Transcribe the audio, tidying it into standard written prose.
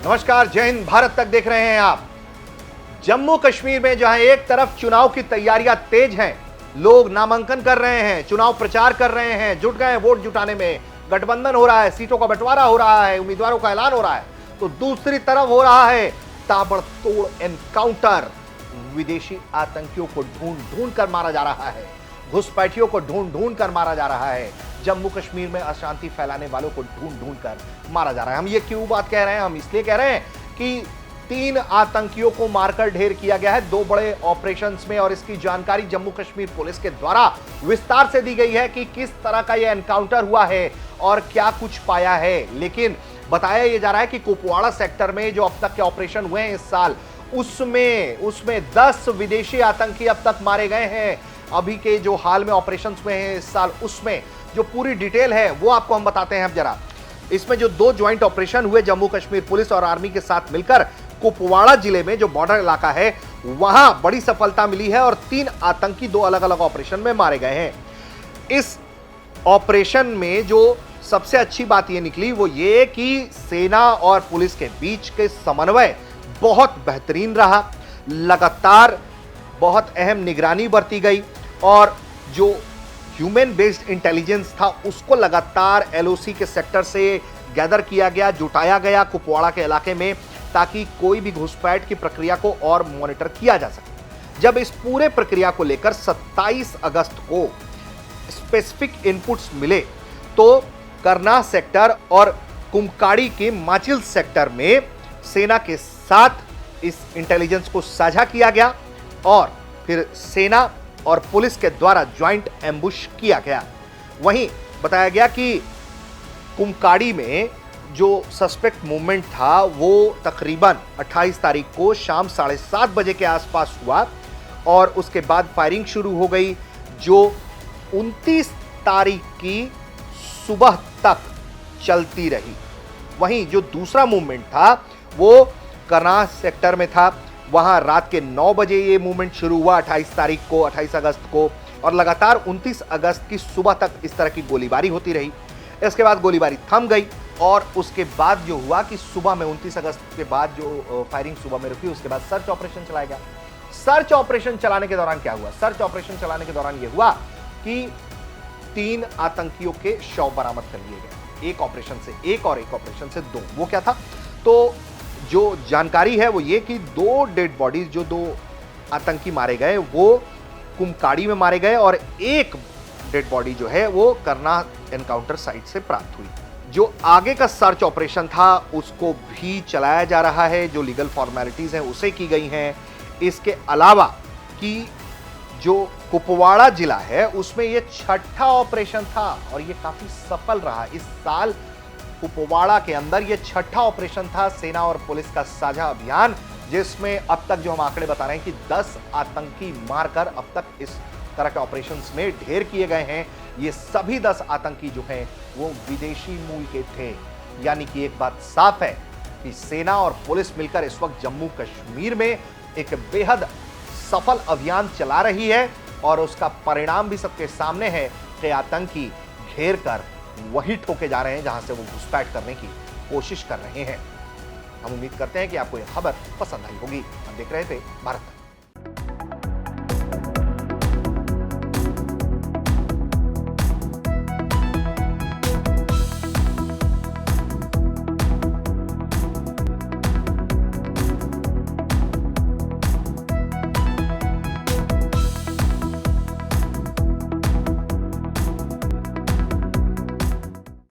नमस्कार, जय हिंद। भारत तक देख रहे हैं आप। जम्मू कश्मीर में जहां एक तरफ चुनाव की तैयारियां तेज हैं, लोग नामांकन कर रहे हैं, चुनाव प्रचार कर रहे हैं, जुट गए वोट जुटाने में, गठबंधन हो रहा है, सीटों का बंटवारा हो रहा है, उम्मीदवारों का ऐलान हो रहा है, तो दूसरी तरफ हो रहा है ताबड़तोड़ एनकाउंटर। विदेशी आतंकियों को ढूंढ ढूंढ कर मारा जा रहा है, घुसपैठियों को ढूंढ ढूंढ कर मारा जा रहा है, जम्मू कश्मीर में अशांति फैलाने वालों को ढूंढ ढूंढ कर मारा जा रहा है। हम ये क्यों बात कह रहे हैं? हम इसलिए कह रहे हैं कि 3 आतंकियों को मारकर ढेर किया गया है 2 बड़े ऑपरेशंस में, और इसकी जानकारी जम्मू कश्मीर पुलिस के द्वारा विस्तार से दी गई है कि किस तरह का यह एनकाउंटर हुआ है और क्या कुछ पाया है। लेकिन बताया यह जा रहा है कि कुपवाड़ा सेक्टर में जो अब तक के ऑपरेशन हुए हैं इस साल, उसमें 10 विदेशी आतंकी अब तक मारे गए हैं। अभी के जो हाल में ऑपरेशंस हुए हैं इस साल, उसमें जो पूरी डिटेल है वो आपको हम बताते हैं। अब जरा इसमें जो 2 ज्वाइंट ऑपरेशन हुए जम्मू कश्मीर पुलिस और आर्मी के साथ मिलकर कुपवाड़ा जिले में, जो बॉर्डर इलाका है, वहां बड़ी सफलता मिली है और 3 आतंकी 2 अलग अलग ऑपरेशन में मारे गए हैं। इस ऑपरेशन में जो सबसे अच्छी बात यह निकली वो ये कि सेना और पुलिस के बीच के समन्वय बहुत बेहतरीन रहा। लगातार बहुत अहम निगरानी बरती गई और जो ह्यूमन बेस्ड इंटेलिजेंस था उसको लगातार एलओसी के सेक्टर से गैदर किया गया, जुटाया गया कुपवाड़ा के इलाके में, ताकि कोई भी घुसपैठ की प्रक्रिया को और मॉनिटर किया जा सके। जब इस पूरे प्रक्रिया को लेकर 27 अगस्त को स्पेसिफिक इनपुट्स मिले तो करना सेक्टर और कुमकाड़ी के माचिल सेक्टर में सेना के साथ इस इंटेलिजेंस को साझा किया गया और फिर सेना और पुलिस के द्वारा ज्वाइंट एम्बुश किया गया। वहीं बताया गया कि कुमकाड़ी में जो सस्पेक्ट मूवमेंट था वो तकरीबन 28 तारीख को शाम 7:30 बजे के आसपास हुआ और उसके बाद फायरिंग शुरू हो गई, जो 29 तारीख की सुबह तक चलती रही। वहीं जो दूसरा मूवमेंट था वो करनाह सेक्टर में था, वहां रात के 9 बजे ये मूवमेंट शुरू हुआ 28 अगस्त को, और लगातार 29 अगस्त की सुबह तक इस तरह की गोलीबारी होती रही। इसके बाद गोलीबारी थम गई और उसके बाद जो हुआ कि सुबह में 29 अगस्त के बाद जो फायरिंग सुबह में रुकी, उसके बाद सर्च ऑपरेशन चलाया गया। सर्च ऑपरेशन चलाने के दौरान क्या हुआ? सर्च ऑपरेशन चलाने के दौरान यह हुआ कि 3 आतंकियों के शव बरामद कर लिए गए, एक ऑपरेशन से एक और एक ऑपरेशन से 2। वो क्या था? तो जो जानकारी है वो ये कि 2 डेड बॉडीज, जो 2 आतंकी मारे गए वो कुमकाड़ी में मारे गए और एक डेड बॉडी जो है वो करनाह एनकाउंटर साइट से प्राप्त हुई। जो आगे का सर्च ऑपरेशन था उसको भी चलाया जा रहा है, जो लीगल फॉर्मेलिटीज हैं उसे की गई हैं। इसके अलावा कि जो कुपवाड़ा जिला है उसमें ये 6ठा ऑपरेशन था और ये काफी सफल रहा। इस साल कुपवाड़ा के अंदर ये 6ठा ऑपरेशन था सेना और पुलिस का साझा अभियान, जिसमें अब तक जो हम आंकड़े बता रहे हैं कि 10 आतंकी मारकर अब तक इस तरह के ऑपरेशंस में ढेर किए गए हैं। ये सभी 10 आतंकी जो हैं वो विदेशी मूल के थे। यानी कि एक बात साफ है कि सेना और पुलिस मिलकर इस वक्त जम्मू कश्मीर में एक बेहद सफल अभियान चला रही है और उसका परिणाम भी सबके सामने है कि आतंकी घेर कर वही ठोके जा रहे हैं जहां से वो घुसपैठ करने की कोशिश कर रहे हैं। हम उम्मीद करते हैं कि आपको यह खबर पसंद आई होगी। हम देख रहे थे भारत तक।